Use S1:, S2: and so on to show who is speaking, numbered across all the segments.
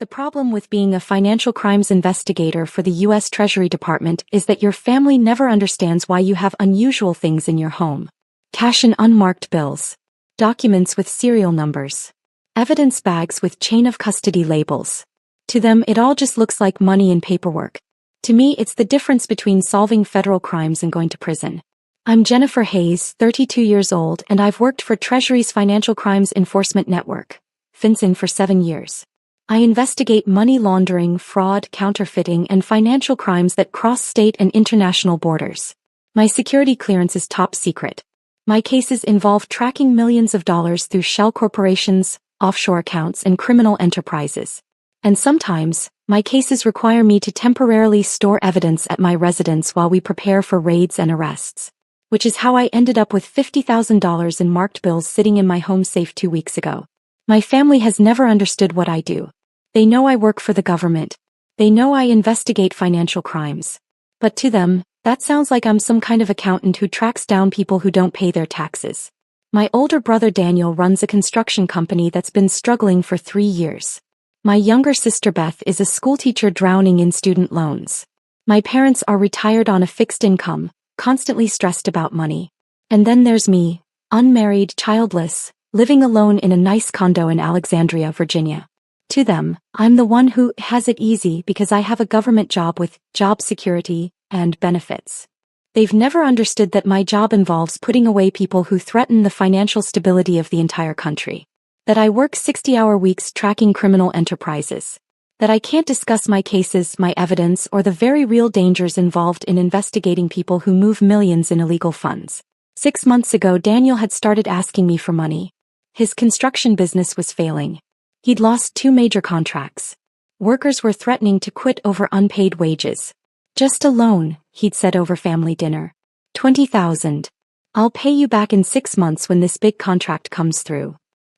S1: The problem with being a financial crimes investigator for the U.S. Treasury Department is that your family never understands why you have unusual things in your home. Cash in unmarked bills. Documents with serial numbers. Evidence bags with chain of custody labels. To them, it all just looks like money and paperwork. To me, it's the difference between solving federal crimes and going to prison. I'm Jennifer Hayes, 32 years old, and I've worked for Treasury's Financial Crimes Enforcement Network, FinCEN, for 7 years. I investigate money laundering, fraud, counterfeiting, and financial crimes that cross state and international borders. My security clearance is top secret. My cases involve tracking millions of dollars through shell corporations, offshore accounts, and criminal enterprises. And sometimes, my cases require me to temporarily store evidence at my residence while we prepare for raids and arrests. Which is how I ended up with $50,000 in marked bills sitting in my home safe 2 weeks ago. My family has never understood what I do. They know I work for the government. They know I investigate financial crimes. But to them, that sounds like I'm some kind of accountant who tracks down people who don't pay their taxes. My older brother Daniel runs a construction company that's been struggling for 3 years. My younger sister Beth is a schoolteacher drowning in student loans. My parents are retired on a fixed income, constantly stressed about money. And then there's me, unmarried, childless, living alone in a nice condo in Alexandria, Virginia. To them, I'm the one who has it easy because I have a government job with job security and benefits. They've never understood that my job involves putting away people who threaten the financial stability of the entire country. That I work 60-hour weeks tracking criminal enterprises. That I can't discuss my cases, my evidence, or the very real dangers involved in investigating people who move millions in illegal funds. 6 months ago, Daniel had started asking me for money. His construction business was failing. He'd lost 2 major contracts. Workers were threatening to quit over unpaid wages. Just a loan, he'd said over family dinner. $20,000. I'll pay you back in 6 months when this big contract comes through.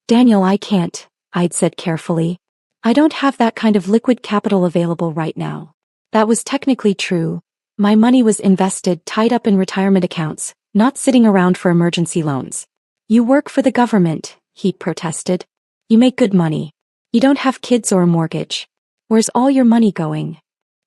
S1: Daniel, I can't, I'd said carefully. I don't have that kind of liquid capital available right now. That was technically true. My money was invested, tied up in retirement accounts, not sitting around for emergency loans. You work for the government, he protested. You make good money. You don't have kids or a mortgage. Where's all your money going?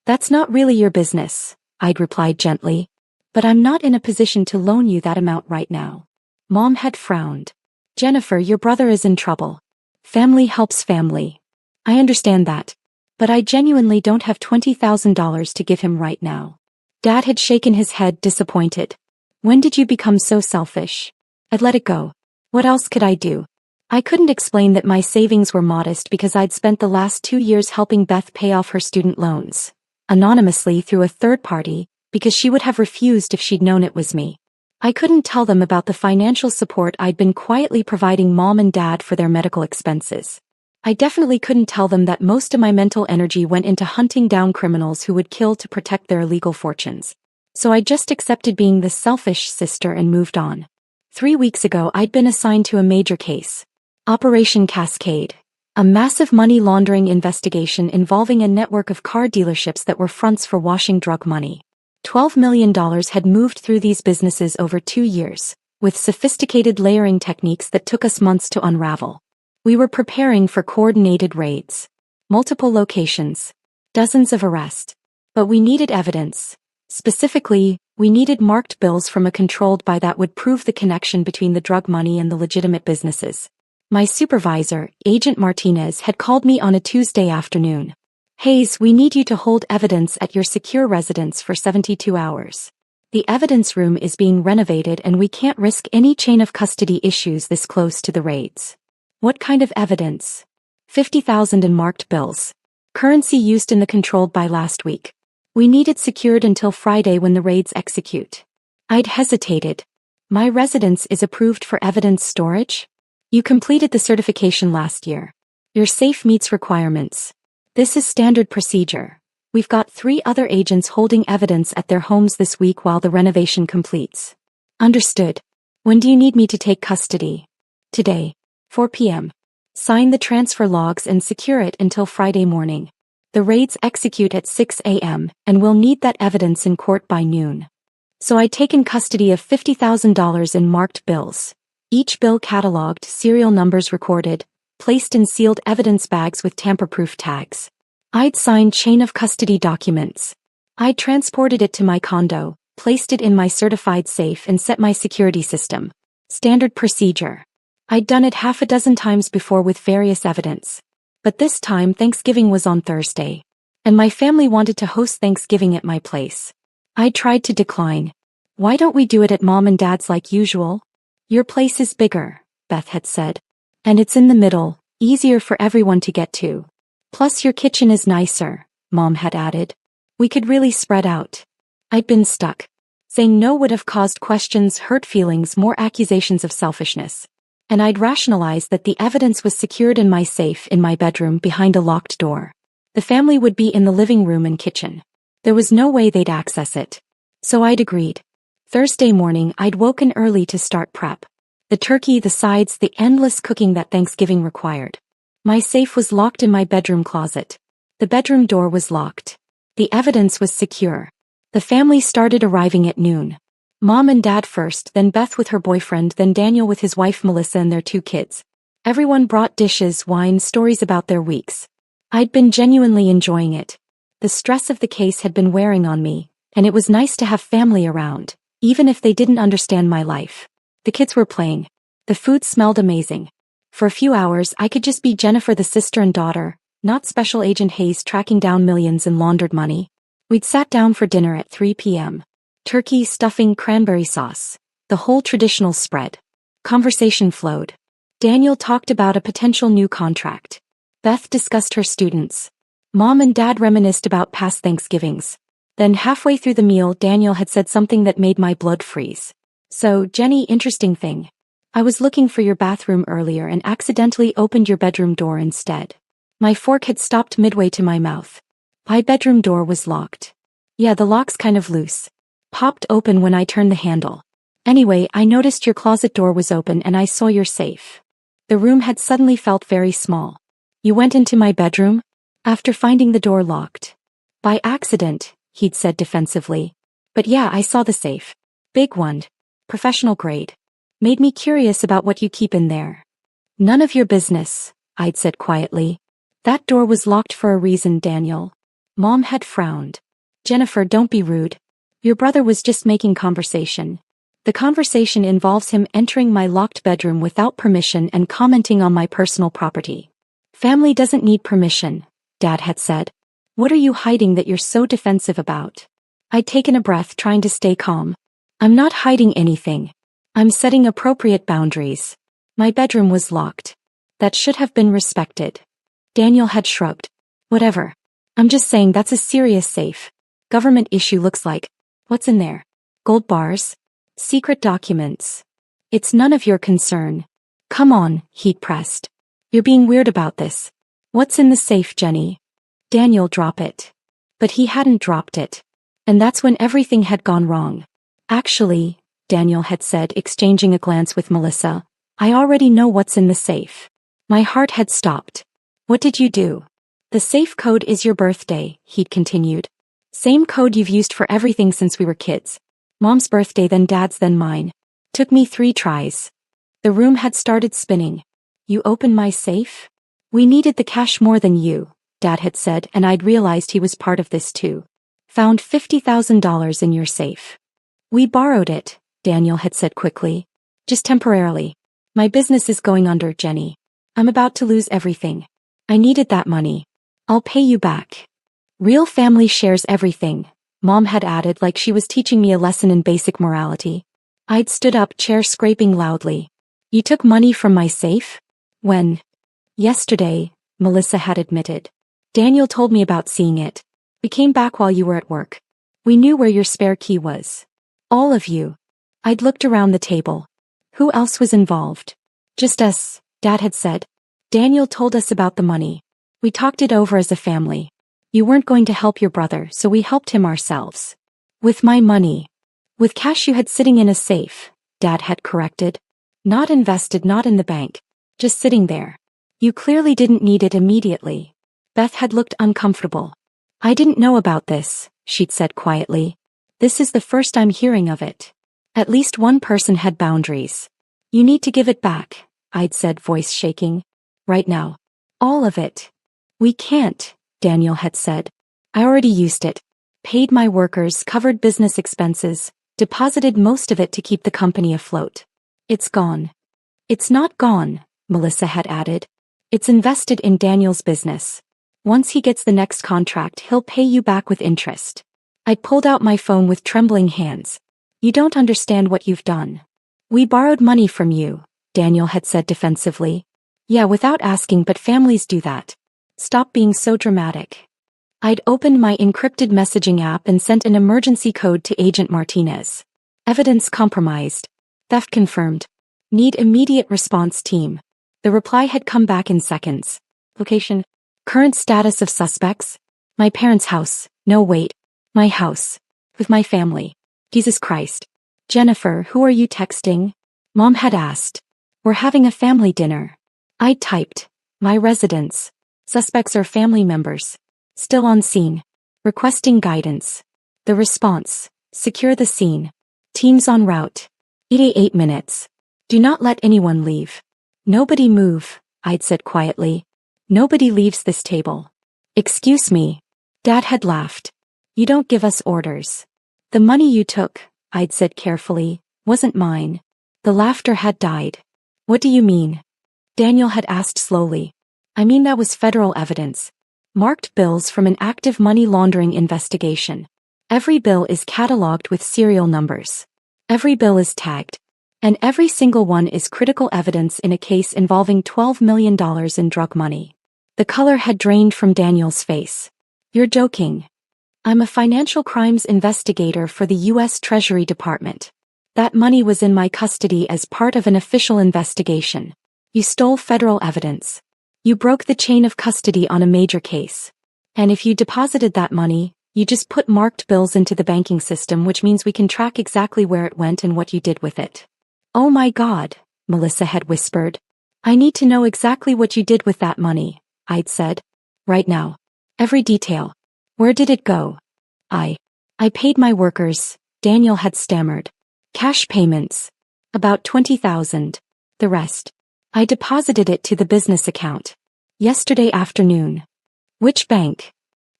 S1: That's not really your business, I'd replied gently. But I'm not in a position to loan you that amount right now. Mom had frowned. Jennifer, your brother is in trouble. Family helps family. I understand that. But I genuinely don't have $20,000 to give him right now. Dad had shaken his head, disappointed. When did you become so selfish? I'd let it go. What else could I do? I couldn't explain that my savings were modest because I'd spent the last 2 years helping Beth pay off her student loans. Anonymously through a third party, because she would have refused if she'd known it was me. I couldn't tell them about the financial support I'd been quietly providing Mom and Dad for their medical expenses. I definitely couldn't tell them that most of my mental energy went into hunting down criminals who would kill to protect their illegal fortunes. So I just accepted being the selfish sister and moved on. 3 weeks ago, I'd been assigned to a major case. Operation Cascade. A massive money laundering investigation involving a network of car dealerships that were fronts for washing drug money. $12 million had moved through these businesses over 2 years, with sophisticated layering techniques that took us months to unravel. We were preparing for coordinated raids. Multiple locations. Dozens of arrests. But we needed evidence. Specifically, we needed marked bills from a controlled buy that would prove the connection between the drug money and the legitimate businesses. My supervisor, Agent Martinez, had called me on a Tuesday afternoon. Hayes, we need you to hold evidence at your secure residence for 72 hours. The evidence room is being renovated and we can't risk any chain of custody issues this close to the raids. What kind of evidence? 50,000 in marked bills. Currency used in the controlled buy last week. We need it secured until Friday when the raids execute. I'd hesitated. My residence is approved for evidence storage? You completed the certification last year. Your safe meets requirements. This is standard procedure. We've got 3 other agents holding evidence at their homes this week while the renovation completes. Understood. When do you need me to take custody? Today. 4 p.m. Sign the transfer logs and secure it until Friday morning. The raids execute at 6 a.m., and we'll need that evidence in court by noon. So I'd taken custody of $50,000 in marked bills. Each bill cataloged, serial numbers recorded, placed in sealed evidence bags with tamper-proof tags. I'd signed chain of custody documents. I'd transported it to my condo, placed it in my certified safe and set my security system. Standard procedure. I'd done it half a dozen times before with various evidence. But this time Thanksgiving was on Thursday. And my family wanted to host Thanksgiving at my place. I tried to decline. Why don't we do it at Mom and Dad's like usual? Your place is bigger, Beth had said. And it's in the middle, easier for everyone to get to. Plus your kitchen is nicer, Mom had added. We could really spread out. I'd been stuck. Saying no would have caused questions, hurt feelings, more accusations of selfishness. And I'd rationalized that the evidence was secured in my safe in my bedroom behind a locked door. The family would be in the living room and kitchen. There was no way they'd access it. So I'd agreed. Thursday morning I'd woken early to start prep. The turkey, the sides, the endless cooking that Thanksgiving required. My safe was locked in my bedroom closet. The bedroom door was locked. The evidence was secure. The family started arriving at noon. Mom and Dad first, then Beth with her boyfriend, then Daniel with his wife Melissa and their 2 kids. Everyone brought dishes, wine, stories about their weeks. I'd been genuinely enjoying it. The stress of the case had been wearing on me, and it was nice to have family around, even if they didn't understand my life. The kids were playing. The food smelled amazing. For a few hours I could just be Jennifer, the sister and daughter, not Special Agent Hayes tracking down millions in laundered money. We'd sat down for dinner at 3 p.m. Turkey, stuffing, cranberry sauce. The whole traditional spread. Conversation flowed. Daniel talked about a potential new contract. Beth discussed her students. Mom and Dad reminisced about past Thanksgivings. Then halfway through the meal Daniel had said something that made my blood freeze. So, Jenny, interesting thing. I was looking for your bathroom earlier and accidentally opened your bedroom door instead. My fork had stopped midway to my mouth. My bedroom door was locked. Yeah, the lock's kind of loose. Popped open when I turned the handle. Anyway, I noticed your closet door was open and I saw your safe. The room had suddenly felt very small. You went into my bedroom? After finding the door locked. By accident, he'd said defensively. But yeah, I saw the safe. Big one. Professional grade. Made me curious about what you keep in there. None of your business, I'd said quietly. That door was locked for a reason, Daniel. Mom had frowned. Jennifer, don't be rude. Your brother was just making conversation. The conversation involves him entering my locked bedroom without permission and commenting on my personal property. Family doesn't need permission, Dad had said. What are you hiding that you're so defensive about? I'd taken a breath, trying to stay calm. I'm not hiding anything. I'm setting appropriate boundaries. My bedroom was locked. That should have been respected. Daniel had shrugged. Whatever. I'm just saying that's a serious safe. Government issue looks like. What's in there? Gold bars? Secret documents? It's none of your concern. Come on, he'd pressed. You're being weird about this. What's in the safe, Jenny? Daniel, drop it. But he hadn't dropped it. And that's when everything had gone wrong. Actually, Daniel had said, exchanging a glance with Melissa, I already know what's in the safe. My heart had stopped. What did you do? The safe code is your birthday, he'd continued. Same code you've used for everything since we were kids. Mom's birthday, then Dad's, then mine. Took me 3 tries. The room had started spinning. You opened my safe? We needed the cash more than you, Dad had said, and I'd realized he was part of this too. Found $50,000 in your safe. We borrowed it, Daniel had said quickly. Just temporarily. My business is going under, Jenny. I'm about to lose everything. I needed that money. I'll pay you back. Real family shares everything, Mom had added like she was teaching me a lesson in basic morality. I'd stood up, chair scraping loudly. You took money from my safe? When? Yesterday, Melissa had admitted. Daniel told me about seeing it. We came back while you were at work. We knew where your spare key was. All of you. I'd looked around the table. Who else was involved? Just us, Dad had said. Daniel told us about the money. We talked it over as a family. You weren't going to help your brother, so we helped him ourselves. With my money. With cash you had sitting in a safe, Dad had corrected. Not invested, not in the bank. Just sitting there. You clearly didn't need it immediately. Beth had looked uncomfortable. I didn't know about this, she'd said quietly. This is the first I'm hearing of it. At least one person had boundaries. You need to give it back, I'd said, voice shaking. Right now. All of it. We can't, Daniel had said. I already used it. Paid my workers, covered business expenses, deposited most of it to keep the company afloat. It's gone. It's not gone, Melissa had added. It's invested in Daniel's business. Once he gets the next contract, he'll pay you back with interest. I pulled out my phone with trembling hands. You don't understand what you've done. We borrowed money from you, Daniel had said defensively. Yeah, without asking, but families do that. Stop being so dramatic. I'd opened my encrypted messaging app and sent an emergency code to Agent Martinez. Evidence compromised. Theft confirmed. Need immediate response team. The reply had come back in seconds. Location. Current status of suspects. My parents' house. No, wait. My house. With my family. Jesus Christ. Jennifer, who are you texting? Mom had asked. We're having a family dinner. I typed. My residence. Suspects are family members. Still on scene. Requesting guidance. The response. Secure the scene. Teams en route. 88 minutes. Do not let anyone leave. Nobody move, I'd said quietly. Nobody leaves this table. Excuse me. Dad had laughed. You don't give us orders. The money you took, I'd said carefully, wasn't mine. The laughter had died. What do you mean? Daniel had asked slowly. I mean, that was federal evidence. Marked bills from an active money laundering investigation. Every bill is cataloged with serial numbers. Every bill is tagged. And every single one is critical evidence in a case involving $12 million in drug money. The color had drained from Daniel's face. You're joking. I'm a financial crimes investigator for the U.S. Treasury Department. That money was in my custody as part of an official investigation. You stole federal evidence. You broke the chain of custody on a major case. And if you deposited that money, you just put marked bills into the banking system, which means we can track exactly where it went and what you did with it. Oh my God, Melissa had whispered. I need to know exactly what you did with that money, I'd said. Right now. Every detail. Where did it go? I paid my workers, Daniel had stammered. Cash payments. About $20,000. The rest. I deposited it to the business account. Yesterday afternoon. Which bank?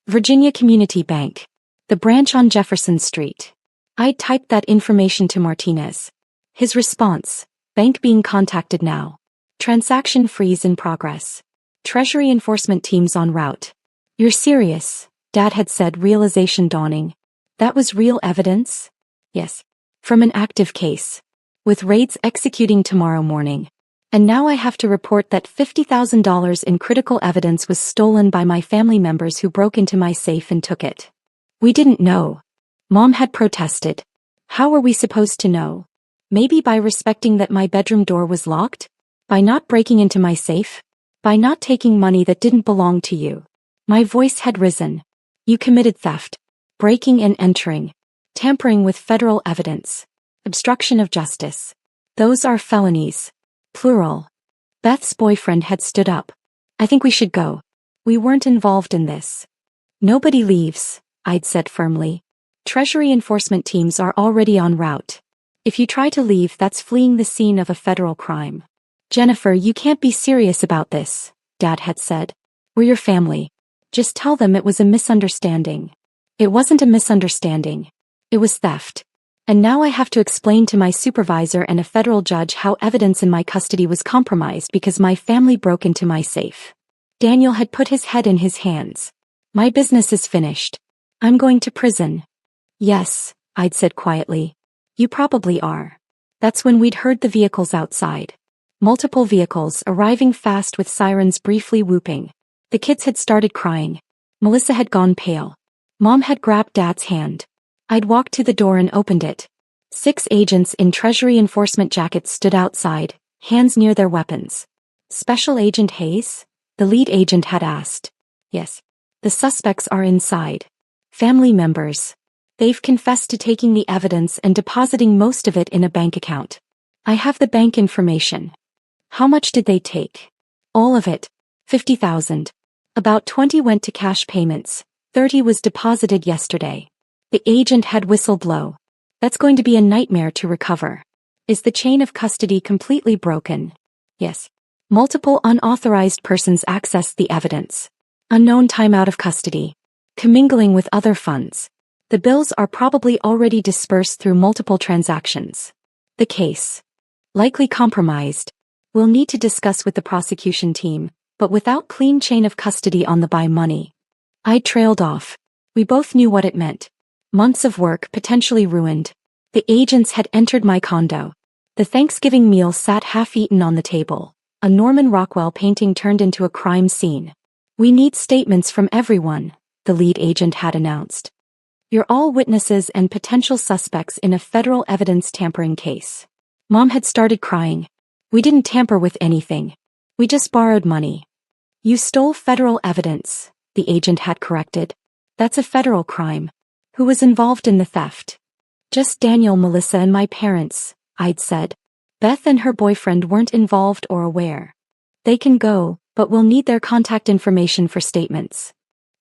S1: Virginia Community Bank. The branch on Jefferson Street. I typed that information to Martinez. His response, bank being contacted now. Transaction freeze in progress. Treasury enforcement teams en route. You're serious, Dad had said, realization dawning. That was real evidence? Yes. From an active case. With raids executing tomorrow morning. And now I have to report that $50,000 in critical evidence was stolen by my family members who broke into my safe and took it. We didn't know. Mom had protested. How were we supposed to know? Maybe by respecting that my bedroom door was locked? By not breaking into my safe? By not taking money that didn't belong to you? My voice had risen. You committed theft. Breaking and entering. Tampering with federal evidence. Obstruction of justice. Those are felonies. Plural. Beth's boyfriend had stood up. I think we should go. We weren't involved in this. Nobody leaves, I'd said firmly. Treasury enforcement teams are already en route. If you try to leave, that's fleeing the scene of a federal crime. Jennifer, you can't be serious about this, Dad had said. We're your family. Just tell them it was a misunderstanding. It wasn't a misunderstanding. It was theft. And now I have to explain to my supervisor and a federal judge how evidence in my custody was compromised because my family broke into my safe. Daniel had put his head in his hands. My business is finished. I'm going to prison. Yes, I'd said quietly. You probably are. That's when we'd heard the vehicles outside. Multiple vehicles arriving fast with sirens briefly whooping. The kids had started crying. Melissa had gone pale. Mom had grabbed Dad's hand. I'd walked to the door and opened it. 6 agents in Treasury enforcement jackets stood outside, hands near their weapons. Special Agent Hayes? The lead agent had asked. Yes. The suspects are inside. Family members. They've confessed to taking the evidence and depositing most of it in a bank account. I have the bank information. How much did they take? All of it. $50,000. About 20 went to cash payments. 30 was deposited yesterday. The agent had whistled low. That's going to be a nightmare to recover. Is the chain of custody completely broken? Yes. Multiple unauthorized persons accessed the evidence. Unknown time out of custody. Commingling with other funds. The bills are probably already dispersed through multiple transactions. The case. Likely compromised. We'll need to discuss with the prosecution team, but without clean chain of custody on the buy money. I trailed off. We both knew what it meant. Months of work potentially ruined. The agents had entered my condo. The Thanksgiving meal sat half-eaten on the table. A Norman Rockwell painting turned into a crime scene. We need statements from everyone, the lead agent had announced. You're all witnesses and potential suspects in a federal evidence tampering case. Mom had started crying. We didn't tamper with anything. We just borrowed money. You stole federal evidence, the agent had corrected. That's a federal crime. Who was involved in the theft? Just Daniel, Melissa, and my parents, I'd said. Beth and her boyfriend weren't involved or aware. They can go, but we'll need their contact information for statements.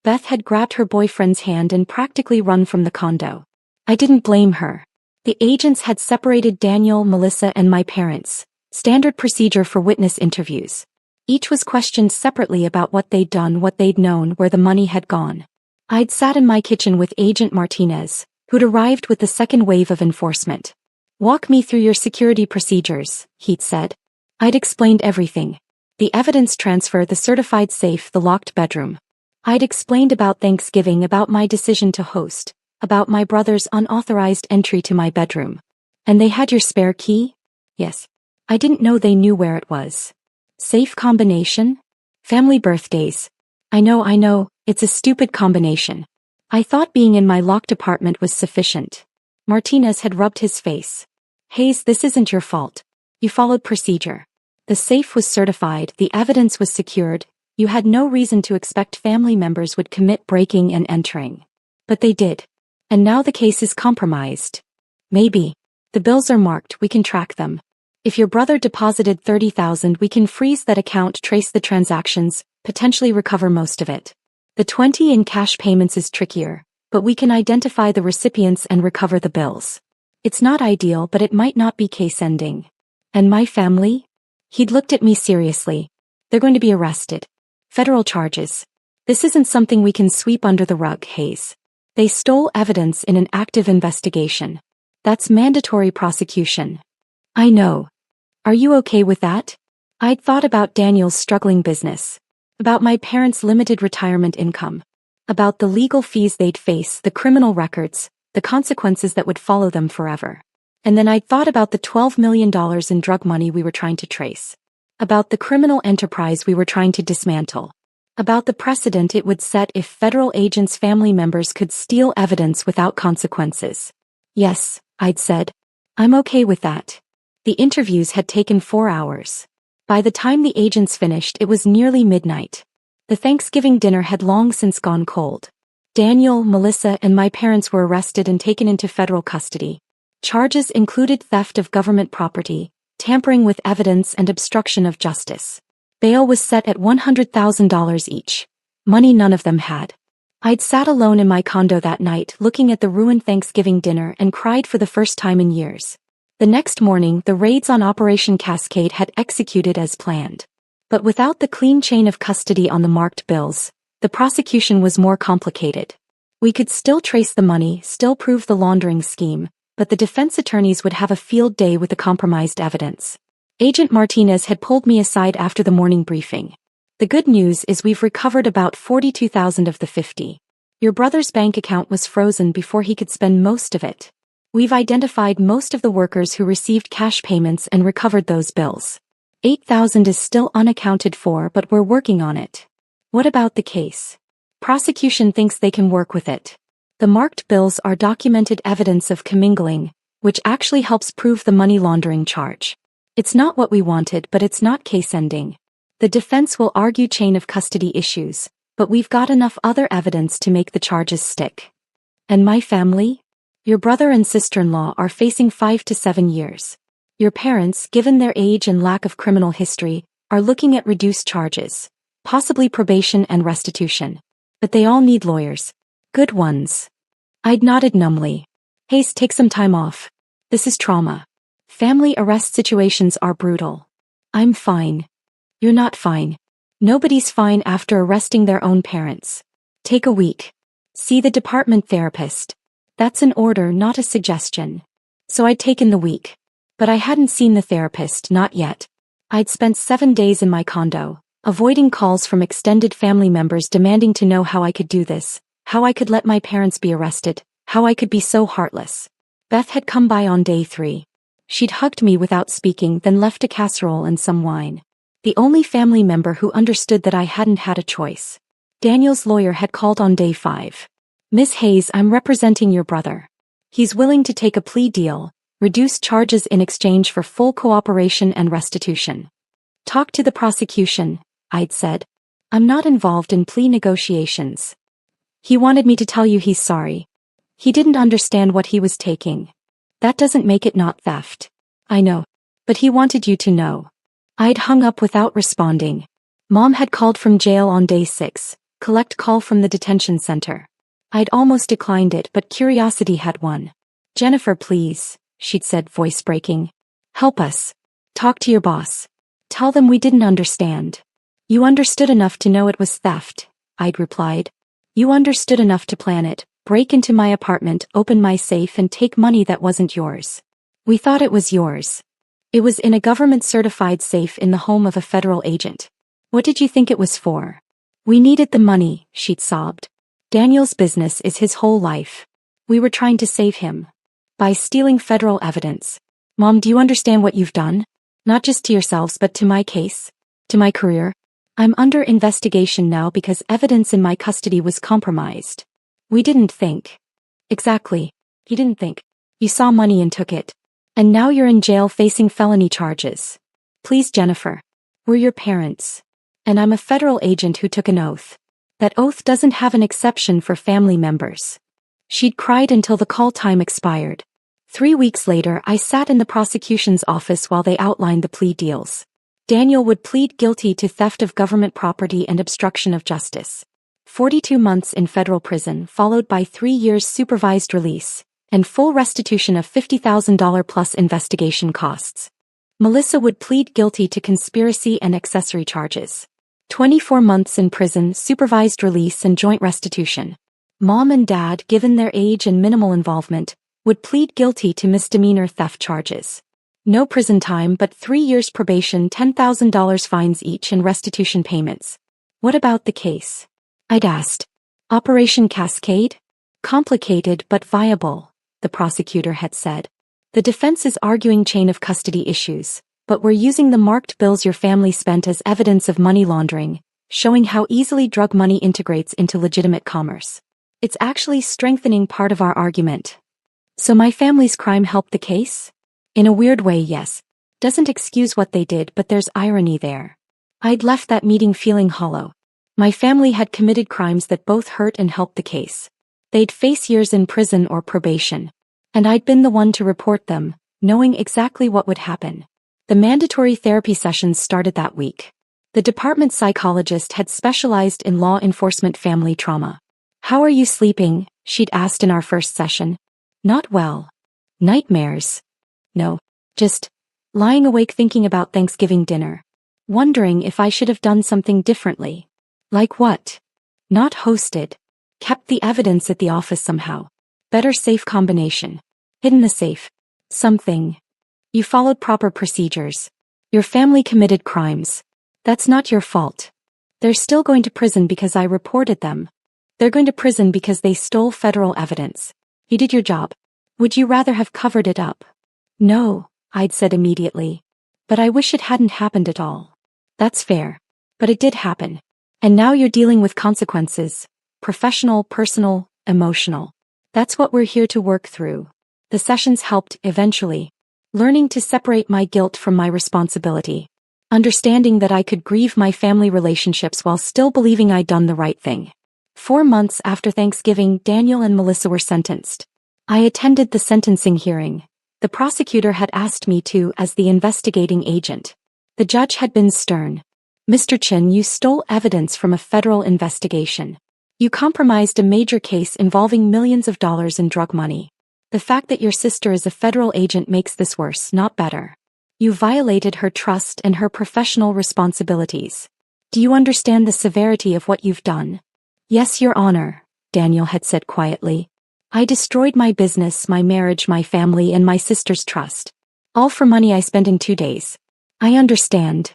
S1: Beth had grabbed her boyfriend's hand and practically run from the condo. I didn't blame her. The agents had separated Daniel, Melissa, and my parents. Standard procedure for witness interviews. Each was questioned separately about what they'd done, what they'd known, where the money had gone. I'd sat in my kitchen with Agent Martinez, who'd arrived with the second wave of enforcement. Walk me through your security procedures, he'd said. I'd explained everything. The evidence transfer, the certified safe, the locked bedroom. I'd explained about Thanksgiving, about my decision to host, about my brother's unauthorized entry to my bedroom. And they had your spare key? Yes. I didn't know they knew where it was. Safe combination? Family birthdays. I know, it's a stupid combination. I thought being in my locked apartment was sufficient. Martinez had rubbed his face. Hayes, this isn't your fault. You followed procedure. The safe was certified, the evidence was secured, you had no reason to expect family members would commit breaking and entering. But they did. And now the case is compromised. Maybe. The bills are marked, we can track them. If your brother deposited $30,000, we can freeze that account, trace the transactions, potentially recover most of it. The 20 in cash payments is trickier, but we can identify the recipients and recover the bills. It's not ideal, but it might not be case-ending. And my family? He'd looked at me seriously. They're going to be arrested. Federal charges. This isn't something we can sweep under the rug, Hayes. They stole evidence in an active investigation. That's mandatory prosecution. I know. Are you okay with that? I'd thought about Daniel's struggling business. About my parents' limited retirement income. About the legal fees they'd face, the criminal records, the consequences that would follow them forever. And then I'd thought about the $12 million in drug money we were trying to trace. About the criminal enterprise we were trying to dismantle. About the precedent it would set if federal agents' family members could steal evidence without consequences. Yes, I'd said. I'm okay with that. The interviews had taken 4 hours. By the time the agents finished, it was nearly midnight. The Thanksgiving dinner had long since gone cold. Daniel, Melissa, and my parents were arrested and taken into federal custody. Charges included theft of government property, tampering with evidence, and obstruction of justice. Bail was set at $100,000 each. Money none of them had. I'd sat alone in my condo that night looking at the ruined Thanksgiving dinner and cried for the first time in years. The next morning, the raids on Operation Cascade had executed as planned. But without the clean chain of custody on the marked bills, the prosecution was more complicated. We could still trace the money, still prove the laundering scheme, but the defense attorneys would have a field day with the compromised evidence. Agent Martinez had pulled me aside after the morning briefing. The good news is we've recovered about $42,000 of the $50,000. Your brother's bank account was frozen before he could spend most of it. We've identified most of the workers who received cash payments and recovered those bills. $8,000 is still unaccounted for, but we're working on it. What about the case? Prosecution thinks they can work with it. The marked bills are documented evidence of commingling, which actually helps prove the money laundering charge. It's not what we wanted, but it's not case-ending. The defense will argue chain of custody issues, but we've got enough other evidence to make the charges stick. And my family? Your brother and sister-in-law are facing 5 to 7 years. Your parents, given their age and lack of criminal history, are looking at reduced charges, possibly probation and restitution. But they all need lawyers. Good ones. I'd nodded numbly. Hayes, take some time off. This is trauma. Family arrest situations are brutal. I'm fine. You're not fine. Nobody's fine after arresting their own parents. Take a week. See the department therapist. That's an order, not a suggestion. So I'd taken the week. But I hadn't seen the therapist, not yet. I'd spent 7 days in my condo, avoiding calls from extended family members demanding to know how I could do this, how I could let my parents be arrested, how I could be so heartless. Beth had come by on day 3. She'd hugged me without speaking, then left a casserole and some wine. The only family member who understood that I hadn't had a choice. Daniel's lawyer had called on day 5. Miss Hayes, I'm representing your brother. He's willing to take a plea deal, reduce charges in exchange for full cooperation and restitution. Talk to the prosecution, I'd said. I'm not involved in plea negotiations. He wanted me to tell you he's sorry. He didn't understand what he was taking. That doesn't make it not theft. I know. But he wanted you to know. I'd hung up without responding. Mom had called from jail on day 6, collect call from the detention center. I'd almost declined it, but curiosity had won. Jennifer, please, she'd said, voice breaking. Help us. Talk to your boss. Tell them we didn't understand. You understood enough to know it was theft, I'd replied. You understood enough to plan it, break into my apartment, open my safe and take money that wasn't yours. We thought it was yours. It was in a government-certified safe in the home of a federal agent. What did you think it was for? We needed the money, she'd sobbed. Daniel's business is his whole life. We were trying to save him. By stealing federal evidence. Mom, do you understand what you've done? Not just to yourselves but to my case? To my career? I'm under investigation now because evidence in my custody was compromised. We didn't think. Exactly. He didn't think. You saw money and took it. And now you're in jail facing felony charges. Please, Jennifer. We're your parents. And I'm a federal agent who took an oath. That oath doesn't have an exception for family members. She'd cried until the call time expired. 3 weeks later, I sat in the prosecution's office while they outlined the plea deals. Daniel would plead guilty to theft of government property and obstruction of justice. 42 months in federal prison, followed by 3 years supervised release, and full restitution of $50,000 plus investigation costs. Melissa would plead guilty to conspiracy and accessory charges. 24 months in prison, supervised release and joint restitution. Mom and Dad, given their age and minimal involvement, would plead guilty to misdemeanor theft charges. No prison time but 3 years probation, $10,000 fines each and restitution payments. What about the case? I'd asked. Operation Cascade? Complicated but viable, the prosecutor had said. The defense is arguing chain of custody issues, but we're using the marked bills your family spent as evidence of money laundering, showing how easily drug money integrates into legitimate commerce. It's actually strengthening part of our argument. So my family's crime helped the case? In a weird way, yes. Doesn't excuse what they did, but there's irony there. I'd left that meeting feeling hollow. My family had committed crimes that both hurt and helped the case. They'd face years in prison or probation. And I'd been the one to report them, knowing exactly what would happen. The mandatory therapy sessions started that week. The department psychologist had specialized in law enforcement family trauma. How are you sleeping? She'd asked in our first session. Not well. Nightmares. No, just lying awake thinking about Thanksgiving dinner. Wondering if I should have done something differently. Like what? Not hosted. Kept the evidence at the office somehow. Better safe combination. Hidden the safe. Something. You followed proper procedures. Your family committed crimes. That's not your fault. They're still going to prison because I reported them. They're going to prison because they stole federal evidence. You did your job. Would you rather have covered it up? No, I'd said immediately. But I wish it hadn't happened at all. That's fair. But it did happen. And now you're dealing with consequences. Professional, personal, emotional. That's what we're here to work through. The sessions helped, eventually. Learning to separate my guilt from my responsibility. Understanding that I could grieve my family relationships while still believing I'd done the right thing. 4 months after Thanksgiving, Daniel and Melissa were sentenced. I attended the sentencing hearing. The prosecutor had asked me to as the investigating agent. The judge had been stern. Mr. Chin, you stole evidence from a federal investigation. You compromised a major case involving millions of dollars in drug money. The fact that your sister is a federal agent makes this worse, not better. You violated her trust and her professional responsibilities. Do you understand the severity of what you've done? Yes, Your Honor, Daniel had said quietly. I destroyed my business, my marriage, my family, and my sister's trust. All for money I spent in 2 days. I understand.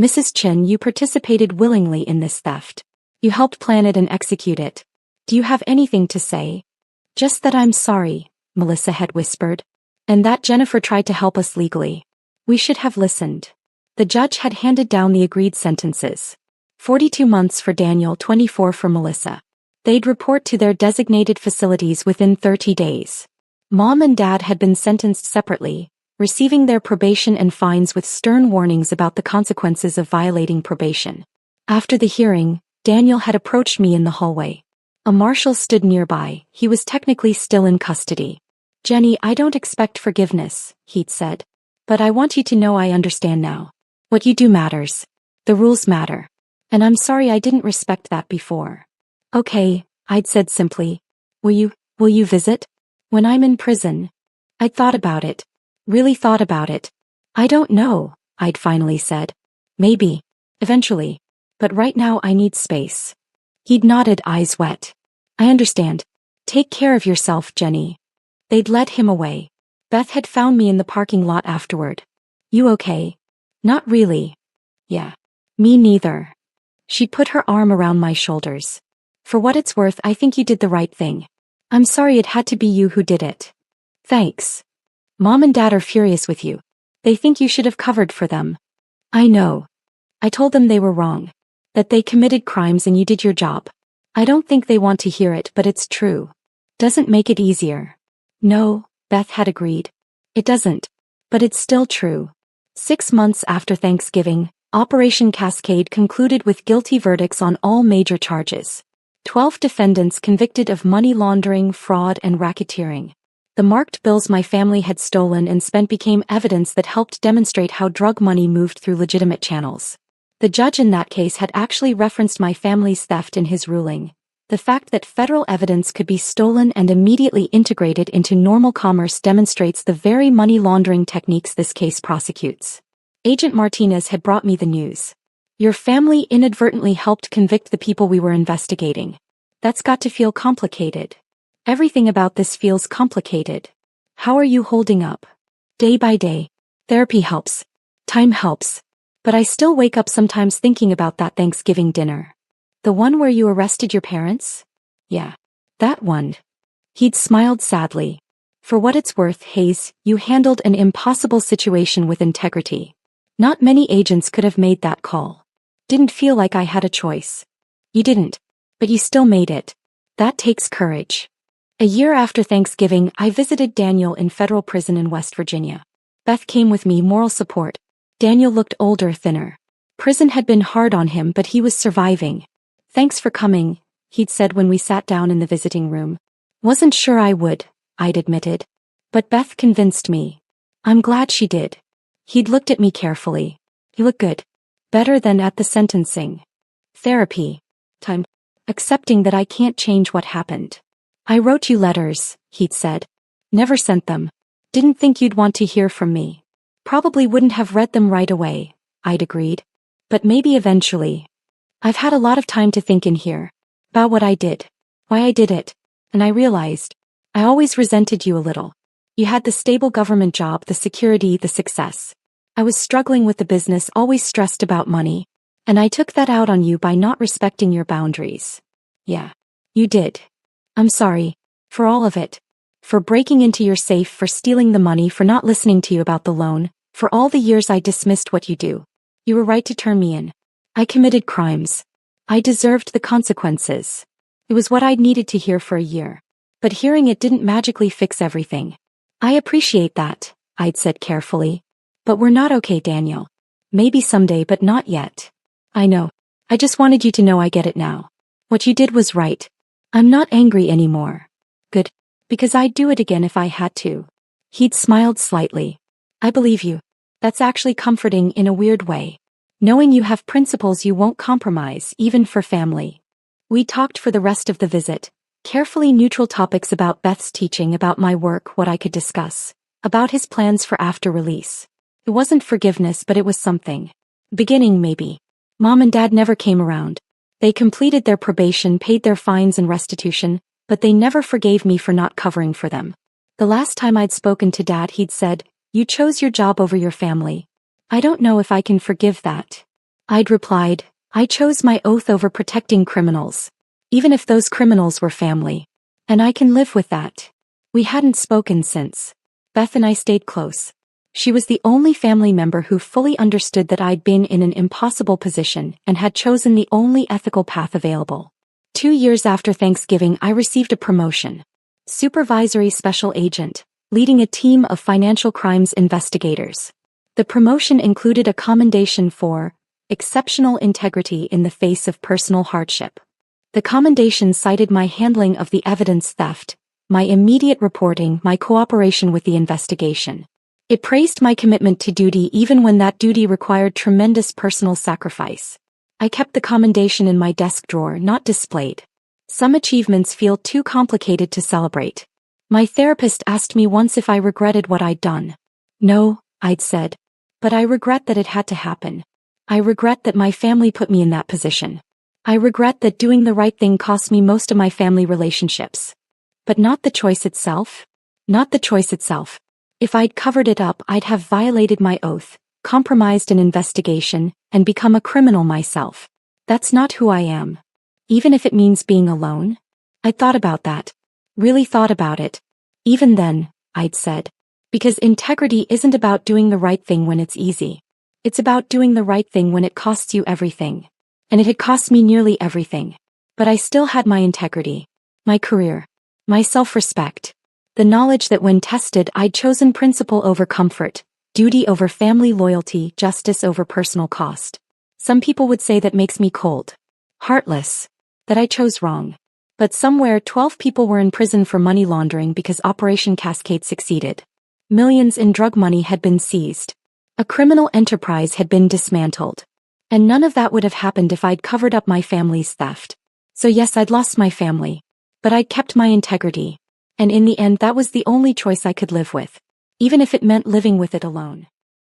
S1: Mrs. Chen, you participated willingly in this theft. You helped plan it and execute it. Do you have anything to say? Just that I'm sorry, Melissa had whispered. And that Jennifer tried to help us legally. We should have listened. The judge had handed down the agreed sentences. 42 months for Daniel, 24 for Melissa. They'd report to their designated facilities within 30 days. Mom and Dad had been sentenced separately, receiving their probation and fines with stern warnings about the consequences of violating probation. After the hearing, Daniel had approached me in the hallway. A marshal stood nearby. He was technically still in custody. Jenny, I don't expect forgiveness, he'd said. But I want you to know I understand now. What you do matters. The rules matter. And I'm sorry I didn't respect that before. Okay, I'd said simply. Will you visit? When I'm in prison? I'd thought about it. Really thought about it. I don't know, I'd finally said. Maybe. Eventually. But right now I need space. He'd nodded, eyes wet. I understand. Take care of yourself, Jenny. They'd led him away. Beth had found me in the parking lot afterward. You okay? Not really. Yeah. Me neither. She put her arm around my shoulders. For what it's worth, I think you did the right thing. I'm sorry it had to be you who did it. Thanks. Mom and Dad are furious with you. They think you should have covered for them. I know. I told them they were wrong. That they committed crimes and you did your job. I don't think they want to hear it, but it's true. Doesn't make it easier. No, Beth had agreed. It doesn't. But it's still true. 6 months after Thanksgiving, Operation Cascade concluded with guilty verdicts on all major charges. 12 defendants convicted of money laundering, fraud, and racketeering. The marked bills my family had stolen and spent became evidence that helped demonstrate how drug money moved through legitimate channels. The judge in that case had actually referenced my family's theft in his ruling. The fact that federal evidence could be stolen and immediately integrated into normal commerce demonstrates the very money laundering techniques this case prosecutes. Agent Martinez had brought me the news. Your family inadvertently helped convict the people we were investigating. That's got to feel complicated. Everything about this feels complicated. How are you holding up? Day by day. Therapy helps. Time helps. But I still wake up sometimes thinking about that Thanksgiving dinner. The one where you arrested your parents? Yeah. That one. He'd smiled sadly. For what it's worth, Hayes, you handled an impossible situation with integrity. Not many agents could have made that call. Didn't feel like I had a choice. You didn't. But you still made it. That takes courage. A year after Thanksgiving, I visited Daniel in federal prison in West Virginia. Beth came with me, moral support. Daniel looked older, thinner. Prison had been hard on him, but he was surviving. Thanks for coming, he'd said when we sat down in the visiting room. Wasn't sure I would, I'd admitted. But Beth convinced me. I'm glad she did. He'd looked at me carefully. You look good. Better than at the sentencing. Therapy. Time. Accepting that I can't change what happened. I wrote you letters, he'd said. Never sent them. Didn't think you'd want to hear from me. Probably wouldn't have read them right away, I'd agreed. But maybe eventually. I've had a lot of time to think in here. About what I did. Why I did it. And I realized. I always resented you a little. You had the stable government job, the security, the success. I was struggling with the business, always stressed about money. And I took that out on you by not respecting your boundaries. Yeah. You did. I'm sorry. For all of it. For breaking into your safe, for stealing the money, for not listening to you about the loan, for all the years I dismissed what you do. You were right to turn me in. I committed crimes. I deserved the consequences. It was what I'd needed to hear for a year. But hearing it didn't magically fix everything. I appreciate that, I'd said carefully. But we're not okay, Daniel. Maybe someday, but not yet. I know. I just wanted you to know I get it now. What you did was right. I'm not angry anymore. Good. Because I'd do it again if I had to. He'd smiled slightly. I believe you. That's actually comforting in a weird way. Knowing you have principles you won't compromise, even for family. We talked for the rest of the visit. Carefully neutral topics about Beth's teaching, about my work, what I could discuss. About his plans for after release. It wasn't forgiveness, but it was something. Beginning, maybe. Mom and Dad never came around. They completed their probation, paid their fines and restitution, but they never forgave me for not covering for them. The last time I'd spoken to Dad, he'd said, "You chose your job over your family. I don't know if I can forgive that." I'd replied, "I chose my oath over protecting criminals. Even if those criminals were family. And I can live with that." We hadn't spoken since. Beth and I stayed close. She was the only family member who fully understood that I'd been in an impossible position and had chosen the only ethical path available. 2 years after Thanksgiving, I received a promotion. Supervisory Special Agent, leading a team of financial crimes investigators. The promotion included a commendation for exceptional integrity in the face of personal hardship. The commendation cited my handling of the evidence theft, my immediate reporting, my cooperation with the investigation. It praised my commitment to duty even when that duty required tremendous personal sacrifice. I kept the commendation in my desk drawer, not displayed. Some achievements feel too complicated to celebrate. My therapist asked me once if I regretted what I'd done. No, I'd said. But I regret that it had to happen. I regret that my family put me in that position. I regret that doing the right thing cost me most of my family relationships. But not the choice itself. Not the choice itself. If I'd covered it up, I'd have violated my oath, compromised an investigation, and become a criminal myself. That's not who I am. Even if it means being alone. I'd thought about that. Really thought about it. Even then, I'd said. Because integrity isn't about doing the right thing when it's easy. It's about doing the right thing when it costs you everything. And it had cost me nearly everything. But I still had my integrity. My career. My self-respect. The knowledge that when tested, I'd chosen principle over comfort, duty over family loyalty, justice over personal cost. Some people would say that makes me cold. Heartless. That I chose wrong. But somewhere 12 people were in prison for money laundering because Operation Cascade succeeded. Millions in drug money had been seized. A criminal enterprise had been dismantled. And none of that would have happened if I'd covered up my family's theft. So yes, I'd lost my family. But I'd kept my integrity. And in the end, that was the only choice I could live with. Even if it meant living with it alone.